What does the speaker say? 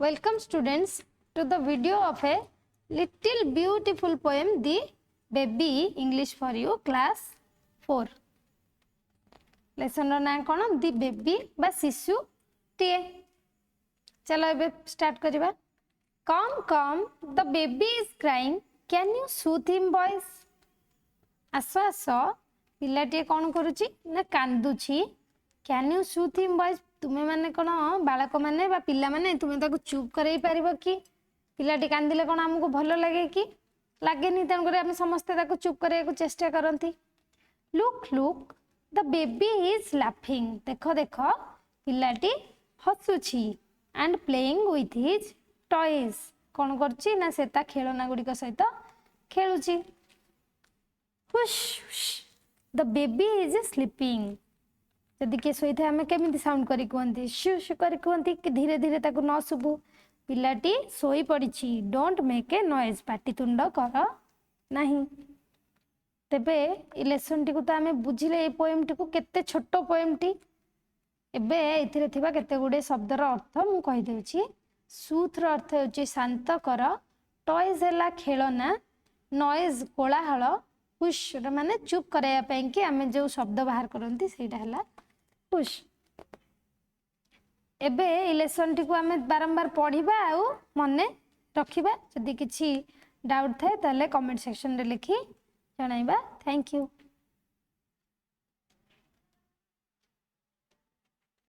Welcome students to the video of a little beautiful poem The Baby English for You class 4. Lesson ना कौन The Baby बा शिशु TA. चलो एबे start करिबा. Come the baby is crying, can you soothe him boys? आसो पिलाटी कौन करुची ना कांदुची. Can you soothe him boys? तुम्हें माने कौन बालक माने बा पिला माने तुम्हें ताको चुप करई पारिबो कि पिलाटी कांदिले कौन हमको भलो लगे कि लागेनी तेन करे हम समस्त ताको चुप करे को चेष्टा करंती. Look the baby is laughing. देखो देखो पिलाटी हसुची and playing with his toys. कौन करची ना सेता खेलना गुडी को सहित खेलुची. Hush the baby is sleeping. जदि किए शोई थे आमे केमिति साउंड करी कहंती शु शु करी कहंती कि धीरे धीरे ताको न सुबु. पिलाटी सोई पड़िछि. Don't make a noise. पाटितुंड कर नाही. तेबे ए लेसन टी को त आमे बुझिले ए पोएम टी को केते छोटो पोएम टी. एबे एथिरे थिबा केते गुडे शब्दर अर्थ मु कहि देउछि. सूथ र अर्थ होछि शांत कर. टॉयज हला खेलना. नॉइज कोलाहल. पुश माने चुप कराया पई कि आमे जो शब्द बाहर करंती सेटा हला पुश. एबे ए लेसन टी को आमे बारंबार पढिबा आ मने रखिबा. जदि किछि डाउट थाए ताले कमेंट सेक्शन रे लिखि जणाइबा. Thank you.